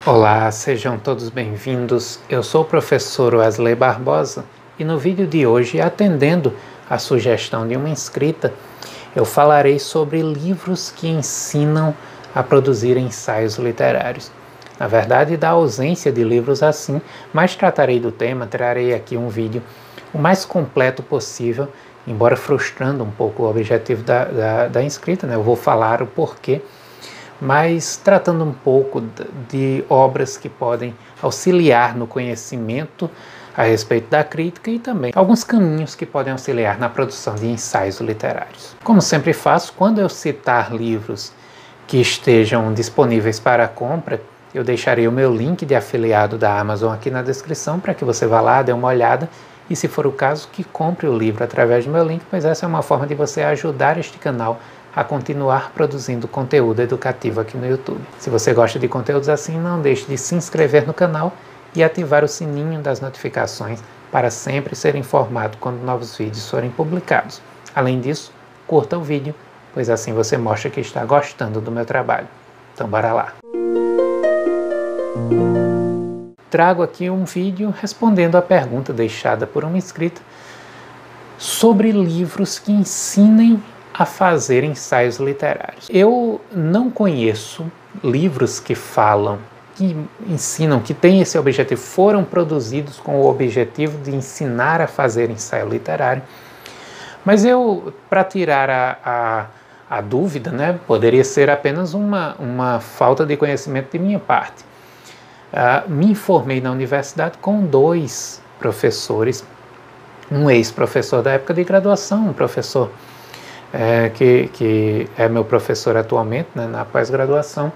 Olá, sejam todos bem-vindos. Eu sou o professor Wesley Barbosa e no vídeo de hoje, atendendo à sugestão de uma inscrita, eu falarei sobre livros que ensinam a produzir ensaios literários. Na verdade, da ausência de livros assim, mas tratarei do tema, trarei aqui um vídeo o mais completo possível, embora frustrando um pouco o objetivo da inscrita, né? Eu vou falar o porquê, mas tratando um pouco de obras que podem auxiliar no conhecimento a respeito da crítica e também alguns caminhos que podem auxiliar na produção de ensaios literários. Como sempre faço, quando eu citar livros que estejam disponíveis para compra, eu deixarei o meu link de afiliado da Amazon aqui na descrição para que você vá lá, dê uma olhada e, se for o caso, que compre o livro através do meu link, pois essa é uma forma de você ajudar este canal a continuar produzindo conteúdo educativo aqui no YouTube. Se você gosta de conteúdos assim, não deixe de se inscrever no canal e ativar o sininho das notificações para sempre ser informado quando novos vídeos forem publicados. Além disso, curta o vídeo, pois assim você mostra que está gostando do meu trabalho. Então bora lá! Trago aqui um vídeo respondendo a pergunta deixada por uma inscrita sobre livros que ensinem a fazer ensaios literários. Eu não conheço livros que falam, que ensinam, que têm esse objetivo, foram produzidos com o objetivo de ensinar a fazer ensaio literário, mas eu, para tirar a dúvida, né, poderia ser apenas uma falta de conhecimento de minha parte. Me informei na universidade com dois professores, um ex-professor da época de graduação, um professor que é meu professor atualmente, né, na pós-graduação,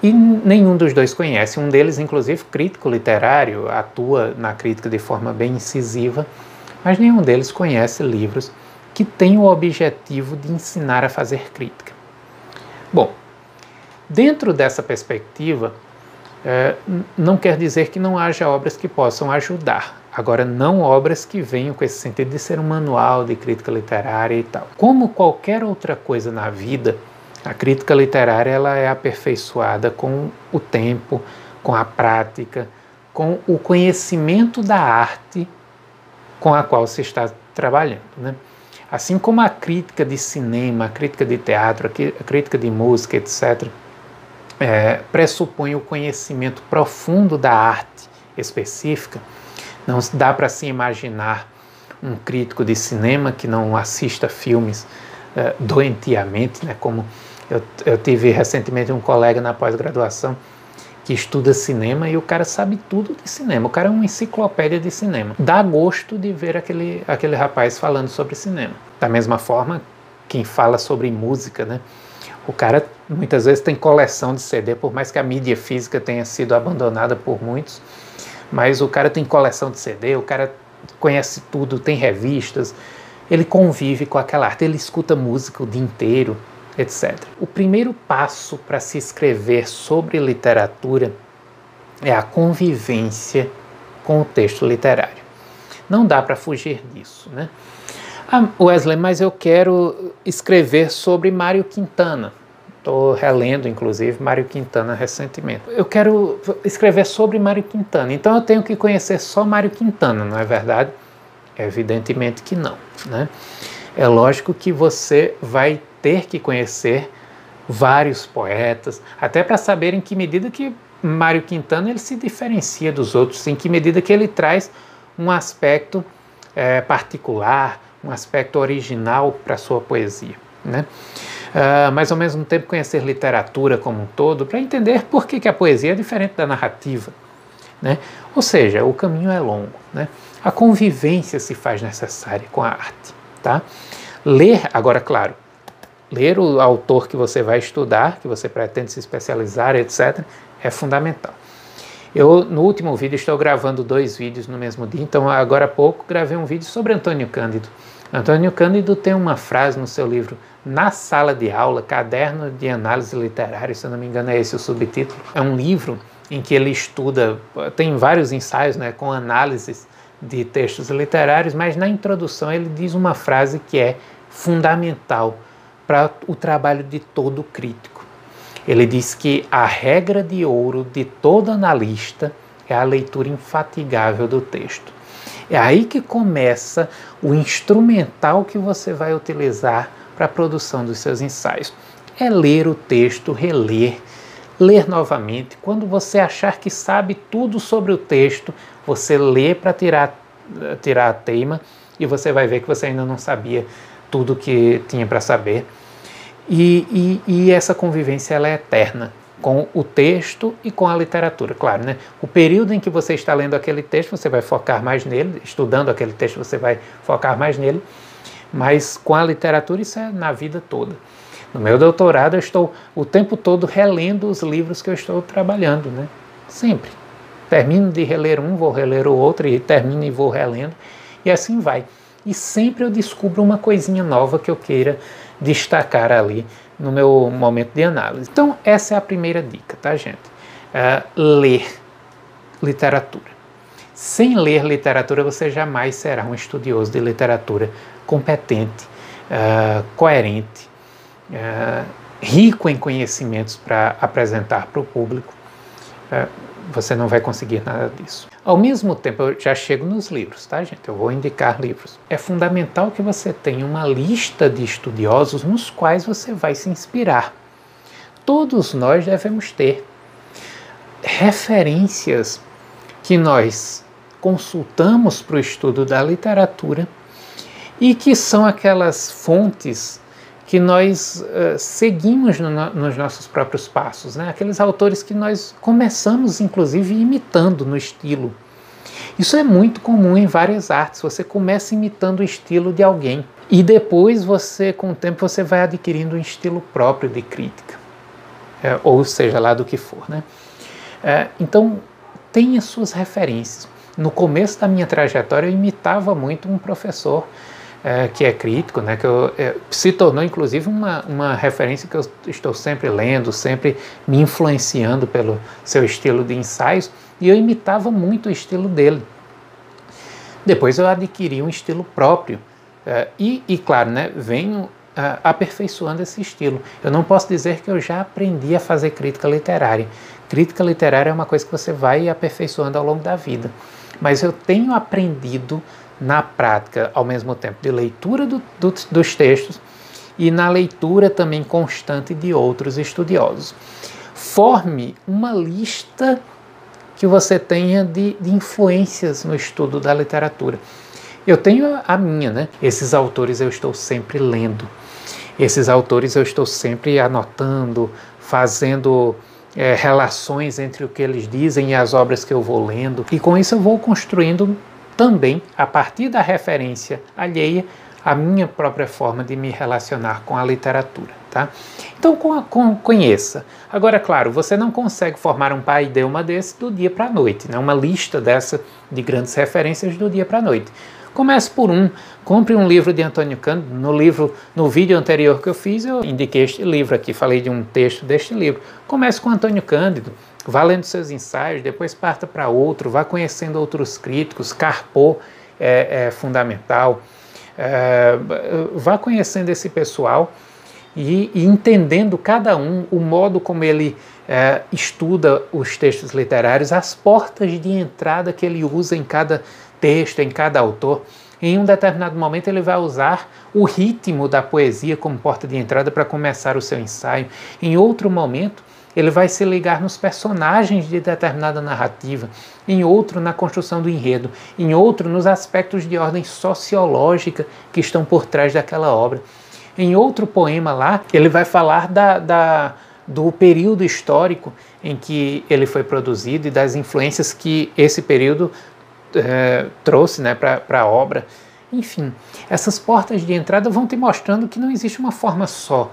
e nenhum dos dois conhece. Um deles, inclusive, crítico literário, atua na crítica de forma bem incisiva, mas nenhum deles conhece livros que têm o objetivo de ensinar a fazer crítica. Bom, dentro dessa perspectiva, não quer dizer que não haja obras que possam ajudar. Agora, não obras que venham com esse sentido de ser um manual de crítica literária e tal. Como qualquer outra coisa na vida, a crítica literária ela é aperfeiçoada com o tempo, com a prática, com o conhecimento da arte com a qual se está trabalhando, né? Assim como a crítica de cinema, a crítica de teatro, a crítica de música, etc., pressupõe o conhecimento profundo da arte específica. Não dá para se imaginar um crítico de cinema que não assista filmes doentiamente, né? Como eu tive recentemente um colega na pós-graduação que estuda cinema e o cara sabe tudo de cinema, o cara é uma enciclopédia de cinema. Dá gosto de ver aquele rapaz falando sobre cinema. Da mesma forma, quem fala sobre música, né? O cara muitas vezes tem coleção de CD, por mais que a mídia física tenha sido abandonada por muitos, mas o cara tem coleção de CD, o cara conhece tudo, tem revistas, ele convive com aquela arte, ele escuta música o dia inteiro, etc. O primeiro passo para se escrever sobre literatura é a convivência com o texto literário. Não dá para fugir disso, né? Wesley, mas eu quero escrever sobre Mário Quintana. Estou relendo, inclusive, Mário Quintana recentemente. Eu quero escrever sobre Mário Quintana, então eu tenho que conhecer só Mário Quintana, não é verdade? Evidentemente que não, né? É lógico que você vai ter que conhecer vários poetas, até para saber em que medida que Mário Quintana ele se diferencia dos outros, em que medida que ele traz um aspecto particular, um aspecto original para a sua poesia, né? Mas ao mesmo tempo conhecer literatura como um todo para entender por que a poesia é diferente da narrativa, né? Ou seja, o caminho é longo, né? A convivência se faz necessária com a arte, tá? Ler, agora claro, ler o autor que você vai estudar, que você pretende se especializar, etc., é fundamental. Eu, no último vídeo, estou gravando 2 vídeos no mesmo dia, então agora há pouco gravei um vídeo sobre Antônio Cândido. Antônio Cândido tem uma frase no seu livro Na Sala de Aula, Caderno de Análise Literária, se eu não me engano é esse o subtítulo. É um livro em que ele estuda, tem vários ensaios, né, com análises de textos literários, mas na introdução ele diz uma frase que é fundamental para o trabalho de todo crítico. Ele diz que a regra de ouro de todo analista é a leitura infatigável do texto. É aí que começa o instrumental que você vai utilizar para a produção dos seus ensaios. É ler o texto, reler, ler novamente. Quando você achar que sabe tudo sobre o texto, você lê para tirar a teima e você vai ver que você ainda não sabia tudo que tinha para saber. E essa convivência ela é eterna com o texto e com a literatura, claro, né? O período em que você está lendo aquele texto, você vai focar mais nele, estudando aquele texto, você vai focar mais nele, mas com a literatura isso é na vida toda. No meu doutorado eu estou o tempo todo relendo os livros que eu estou trabalhando, né? Sempre. Termino de reler um, vou reler o outro, e termino e vou relendo, e assim vai. E sempre eu descubro uma coisinha nova que eu queira destacar ali no meu momento de análise. Então, essa é a primeira dica, tá, gente? Ler literatura. Sem ler literatura, você jamais será um estudioso de literatura competente, coerente, rico em conhecimentos para apresentar para o público. Você não vai conseguir nada disso. Ao mesmo tempo, eu já chego nos livros, tá, gente? Eu vou indicar livros. É fundamental que você tenha uma lista de estudiosos nos quais você vai se inspirar. Todos nós devemos ter referências que nós consultamos para o estudo da literatura e que são aquelas fontes que nós seguimos nos nossos próprios passos, né? Aqueles autores que nós começamos, inclusive, imitando no estilo. Isso é muito comum em várias artes. Você começa imitando o estilo de alguém e depois, com o tempo, você vai adquirindo um estilo próprio de crítica, ou seja lá do que for, né? Então, tenha suas referências. No começo da minha trajetória, eu imitava muito um professor que é crítico, né, que se tornou inclusive uma referência que eu estou sempre lendo, sempre me influenciando pelo seu estilo de ensaios, e eu imitava muito o estilo dele. Depois eu adquiri um estilo próprio e claro, né, venho aperfeiçoando esse estilo. Eu não posso dizer que eu já aprendi a fazer crítica literária. Crítica literária é uma coisa que você vai aperfeiçoando ao longo da vida, mas eu tenho aprendido na prática, ao mesmo tempo de leitura dos textos e na leitura também constante de outros estudiosos. Forme uma lista que você tenha de influências no estudo da literatura. Eu tenho a minha, né? Esses autores eu estou sempre lendo, esses autores eu estou sempre anotando, fazendo relações entre o que eles dizem e as obras que eu vou lendo, e com isso eu vou construindo também, a partir da referência alheia, a minha própria forma de me relacionar com a literatura, tá? Então, conheça. Agora, claro, você não consegue formar um paideuma desse do dia para a noite, né? Uma lista dessa de grandes referências do dia para a noite. Comece por compre um livro de Antônio Cândido. No vídeo anterior que eu fiz, eu indiquei este livro aqui, falei de um texto deste livro. Comece com Antônio Cândido, vá lendo seus ensaios, depois parta para outro, vá conhecendo outros críticos. Carpo é fundamental. Vá conhecendo esse pessoal e entendendo cada um, o modo como ele estuda os textos literários, as portas de entrada que ele usa em cada texto, em cada autor. Em um determinado momento ele vai usar o ritmo da poesia como porta de entrada para começar o seu ensaio. Em outro momento ele vai se ligar nos personagens de determinada narrativa, em outro na construção do enredo, em outro nos aspectos de ordem sociológica que estão por trás daquela obra. Em outro poema lá, ele vai falar do período histórico em que ele foi produzido e das influências que esse período trouxe, né, para a obra. Enfim, essas portas de entrada vão te mostrando que não existe uma forma só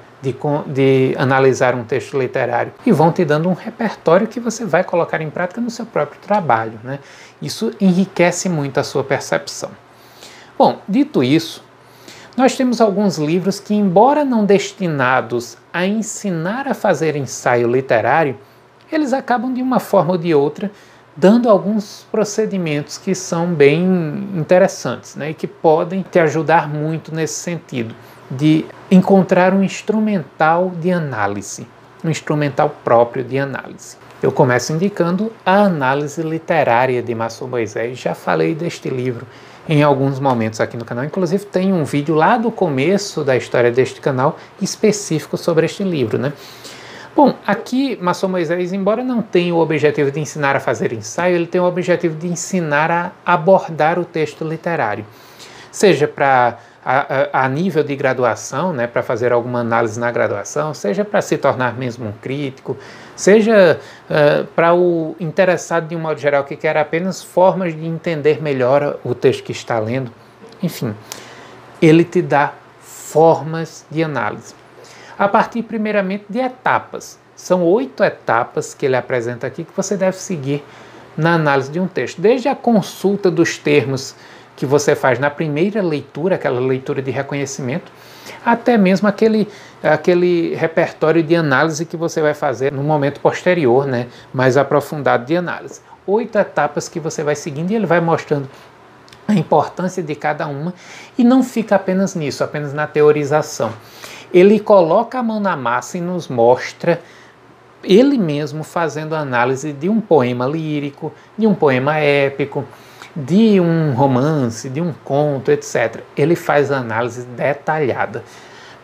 de analisar um texto literário, e vão te dando um repertório que você vai colocar em prática no seu próprio trabalho, né? Isso enriquece muito a sua percepção. Bom, dito isso, nós temos alguns livros que, embora não destinados a ensinar a fazer ensaio literário, eles acabam de uma forma ou de outra dando alguns procedimentos que são bem interessantes, né, e que podem te ajudar muito nesse sentido, de encontrar um instrumental de análise. um instrumental próprio de análise. Eu começo indicando a análise literária de Marçom Moisés. Já falei deste livro em alguns momentos aqui no canal, inclusive tem um vídeo lá do começo da história deste canal específico sobre este livro, né? Bom, aqui Marçom Moisés, embora não tenha o objetivo de ensinar a fazer ensaio, ele tem o objetivo de ensinar a abordar o texto literário, seja para a nível de graduação, né, para fazer alguma análise na graduação, seja para se tornar mesmo um crítico, seja para o interessado de um modo geral que quer apenas formas de entender melhor o texto que está lendo. Enfim, ele te dá formas de análise, a partir primeiramente de etapas. São 8 etapas que ele apresenta aqui que você deve seguir na análise de um texto, desde a consulta dos termos que você faz na primeira leitura, aquela leitura de reconhecimento, até mesmo aquele repertório de análise que você vai fazer no momento posterior, né, mais aprofundado de análise. 8 etapas que você vai seguindo e ele vai mostrando a importância de cada uma e não fica apenas nisso, apenas na teorização. Ele coloca a mão na massa e nos mostra ele mesmo fazendo análise de um poema lírico, de um poema épico, de um romance, de um conto, etc. Ele faz análise detalhada.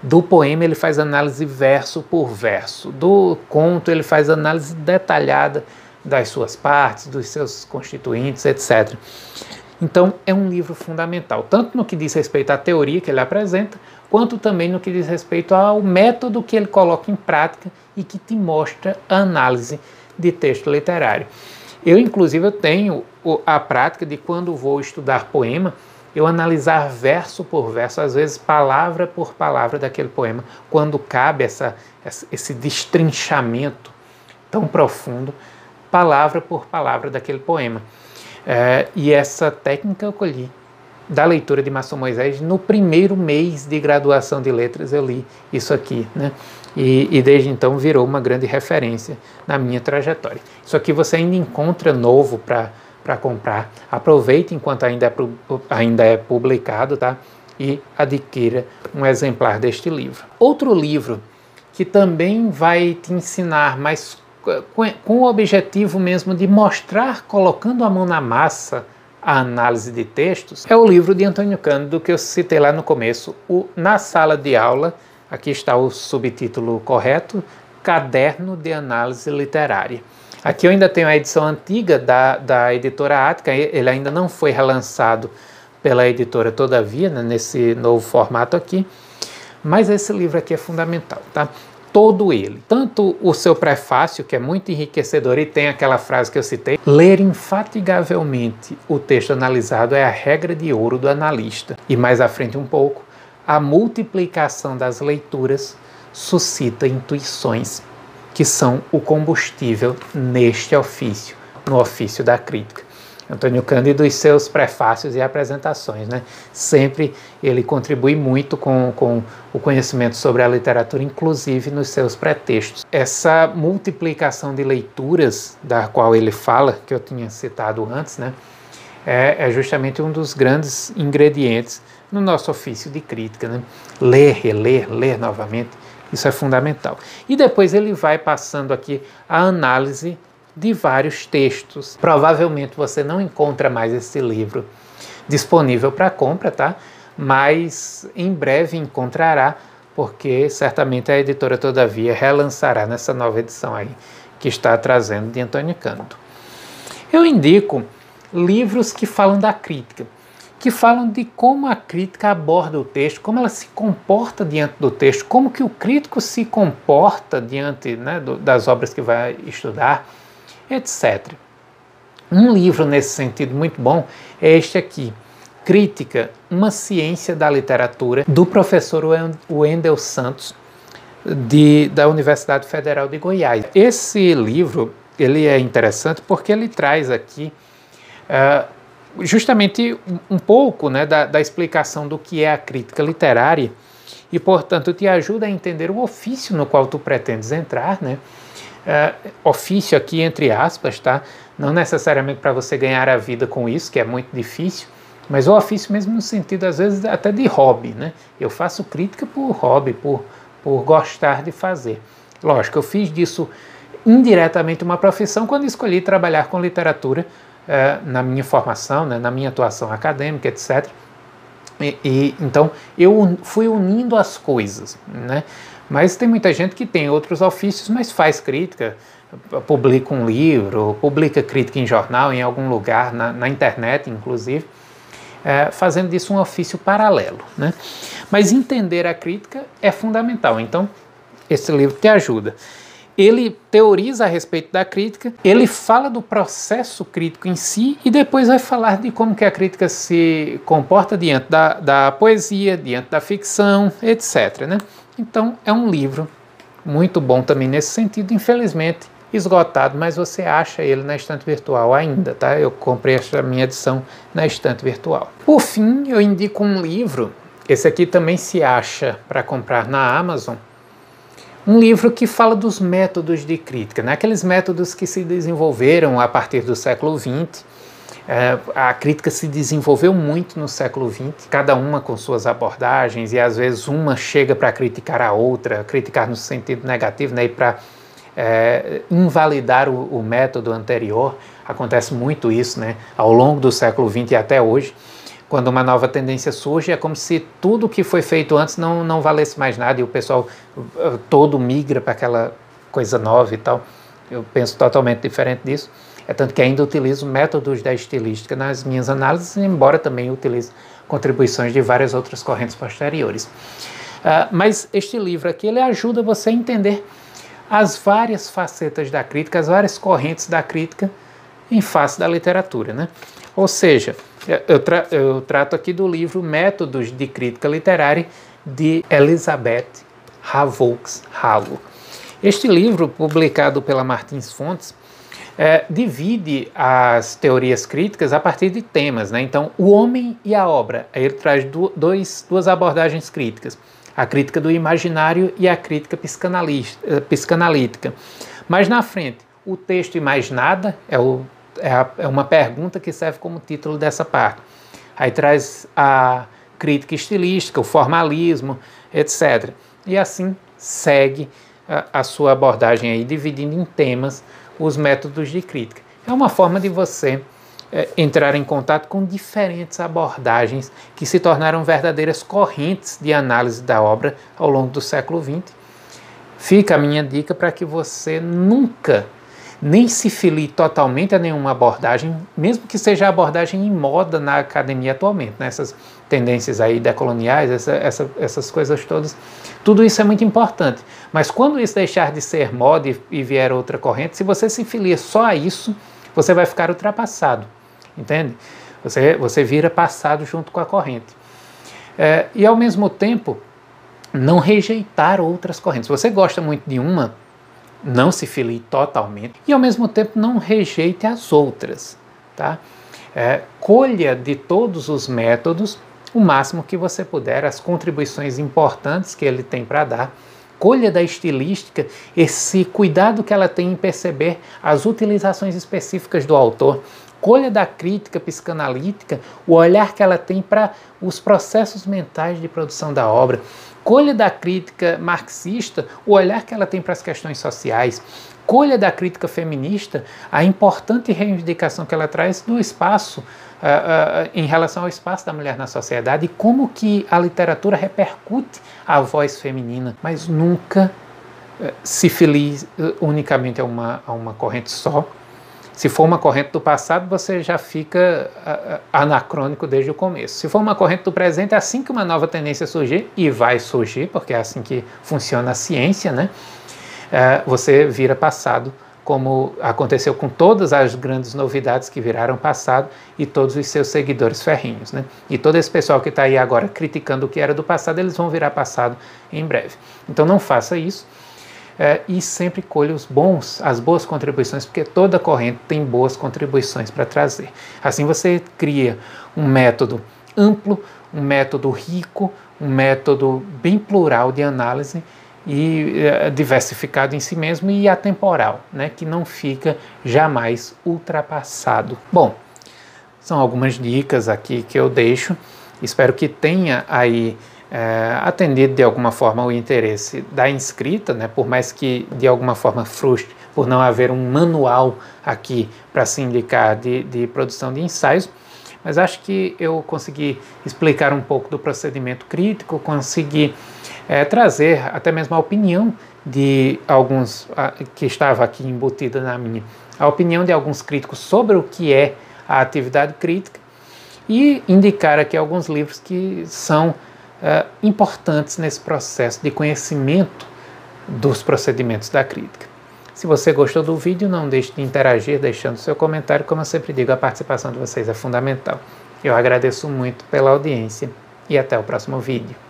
Do poema ele faz análise verso por verso. Do conto ele faz análise detalhada das suas partes, dos seus constituintes, etc. Então é um livro fundamental, tanto no que diz respeito à teoria que ele apresenta, quanto também no que diz respeito ao método que ele coloca em prática e que te mostra a análise de texto literário. Eu, inclusive, tenho a prática de, quando vou estudar poema, eu analisar verso por verso, às vezes palavra por palavra daquele poema, quando cabe esse destrinchamento tão profundo, palavra por palavra daquele poema. E essa técnica eu colhi da leitura de Marçom Moisés. No primeiro mês de graduação de letras eu li isso aqui, né? E desde então virou uma grande referência na minha trajetória. Isso aqui você ainda encontra novo para comprar. Aproveite enquanto ainda é publicado, tá? E adquira um exemplar deste livro. Outro livro que também vai te ensinar, mas com o objetivo mesmo de mostrar, colocando a mão na massa, a análise de textos, é o livro de Antônio Cândido que eu citei lá no começo, o Na Sala de Aula. Aqui está o subtítulo correto, Caderno de Análise Literária. Aqui eu ainda tenho a edição antiga da editora Ática, ele ainda não foi relançado pela editora Todavia, né, nesse novo formato aqui, mas esse livro aqui é fundamental, tá? Todo ele, tanto o seu prefácio, que é muito enriquecedor e tem aquela frase que eu citei, ler infatigavelmente o texto analisado é a regra de ouro do analista. E mais à frente um pouco, a multiplicação das leituras suscita intuições, que são o combustível neste ofício, no ofício da crítica. Antônio Cândido e seus prefácios e apresentações, né? Sempre ele contribui muito com o conhecimento sobre a literatura, inclusive nos seus pretextos. Essa multiplicação de leituras da qual ele fala, que eu tinha citado antes, né? É justamente um dos grandes ingredientes no nosso ofício de crítica, né? Ler, reler, ler novamente, isso é fundamental. E depois ele vai passando aqui a análise de vários textos. Provavelmente você não encontra mais esse livro disponível para compra, tá? Mas em breve encontrará, porque certamente a editora Todavia relançará nessa nova edição aí que está trazendo de Antônio Cândido. Eu indico livros que falam da crítica, que falam de como a crítica aborda o texto, como ela se comporta diante do texto, como que o crítico se comporta diante, né, das obras que vai estudar, etc. Um livro nesse sentido muito bom é este aqui, Crítica, uma ciência da literatura, do professor Wendel Santos, da Universidade Federal de Goiás. Esse livro ele é interessante porque ele traz aqui justamente um pouco, né, da explicação do que é a crítica literária e, portanto, te ajuda a entender o ofício no qual tu pretendes entrar, né? Ofício aqui entre aspas, tá? Não necessariamente para você ganhar a vida com isso, que é muito difícil, mas o ofício mesmo no sentido, às vezes, até de hobby, né? Eu faço crítica por hobby, por gostar de fazer. Lógico, eu fiz disso indiretamente uma profissão quando escolhi trabalhar com literatura na minha formação, né, na minha atuação acadêmica, etc. Então eu fui unindo as coisas, né? Mas tem muita gente que tem outros ofícios, mas faz crítica, publica um livro, publica crítica em jornal, em algum lugar, na internet inclusive, fazendo disso um ofício paralelo, né? Mas entender a crítica é fundamental, então esse livro te ajuda. Ele teoriza a respeito da crítica, ele fala do processo crítico em si e depois vai falar de como que a crítica se comporta diante da poesia, diante da ficção, etc., né? Então é um livro muito bom também nesse sentido, infelizmente esgotado, mas você acha ele na estante virtual ainda, tá? Eu comprei essa minha edição na estante virtual. Por fim, eu indico um livro, esse aqui também se acha para comprar na Amazon, um livro que fala dos métodos de crítica, né? Aqueles métodos que se desenvolveram a partir do século XX. A crítica se desenvolveu muito no século XX, cada uma com suas abordagens, e às vezes uma chega para criticar a outra, criticar no sentido negativo, né? E para invalidar o método anterior. Acontece muito isso, né? Ao longo do século XX e até hoje. Quando uma nova tendência surge, é como se tudo que foi feito antes não valesse mais nada e o pessoal todo migra para aquela coisa nova e tal. Eu penso totalmente diferente disso. É tanto que ainda utilizo métodos da estilística nas minhas análises, embora também utilize contribuições de várias outras correntes posteriores. Mas este livro aqui, ele ajuda você a entender as várias facetas da crítica, as várias correntes da crítica em face da literatura, né? Ou seja, eu trato aqui do livro Métodos de Crítica Literária, de Elizabeth Havaux-Halo. Este livro, publicado pela Martins Fontes, divide as teorias críticas a partir de temas, né? Então, o homem e a obra. Aí ele traz duas abordagens críticas. A crítica do imaginário e a crítica psicanalítica. Mas na frente, o texto e mais nada é uma pergunta que serve como título dessa parte. Aí traz a crítica estilística, o formalismo, etc. E assim segue a sua abordagem aí, dividindo em temas os métodos de crítica. É uma forma de você entrar em contato com diferentes abordagens que se tornaram verdadeiras correntes de análise da obra ao longo do século XX. Fica a minha dica para que você nunca nem se filie totalmente a nenhuma abordagem, mesmo que seja a abordagem em moda na academia atualmente, né? Essas tendências aí decoloniais, essas coisas todas, tudo isso é muito importante. Mas quando isso deixar de ser moda e vier outra corrente, se você se filia só a isso, você vai ficar ultrapassado, entende? Você vira passado junto com a corrente. E ao mesmo tempo, não rejeitar outras correntes. Se você gosta muito de uma, não se filie totalmente e ao mesmo tempo não rejeite as outras, tá? Colha de todos os métodos o máximo que você puder, as contribuições importantes que ele tem para dar. Colha da estilística esse cuidado que ela tem em perceber as utilizações específicas do autor. Colha da crítica psicanalítica o olhar que ela tem para os processos mentais de produção da obra. Colha da crítica marxista o olhar que ela tem para as questões sociais. Colha da crítica feminista a importante reivindicação que ela traz do espaço, em relação ao espaço da mulher na sociedade e como que a literatura repercute a voz feminina, mas nunca se filie unicamente a uma corrente só. Se for uma corrente do passado, você já fica anacrônico desde o começo. Se for uma corrente do presente, é assim que uma nova tendência surgir, e vai surgir, porque é assim que funciona a ciência, né? Você vira passado, como aconteceu com todas as grandes novidades que viraram passado e todos os seus seguidores ferrinhos, né? E todo esse pessoal que está aí agora criticando o que era do passado, eles vão virar passado em breve. Então não faça isso. E sempre colhe as boas contribuições, porque toda corrente tem boas contribuições para trazer. Assim você cria um método amplo, um método rico, um método bem plural de análise e diversificado em si mesmo e atemporal, né, que não fica jamais ultrapassado. Bom, são algumas dicas aqui que eu deixo. Espero que tenha aí atendido de alguma forma o interesse da inscrita, né, por mais que de alguma forma frustre por não haver um manual aqui para se indicar de produção de ensaios, mas acho que eu consegui explicar um pouco do procedimento crítico, consegui trazer até mesmo a opinião de alguns, que estava aqui embutida na minha, a opinião de alguns críticos sobre o que é a atividade crítica e indicar aqui alguns livros que são importantes nesse processo de conhecimento dos procedimentos da crítica. Se você gostou do vídeo, não deixe de interagir deixando seu comentário. Como eu sempre digo, a participação de vocês é fundamental. Eu agradeço muito pela audiência e até o próximo vídeo.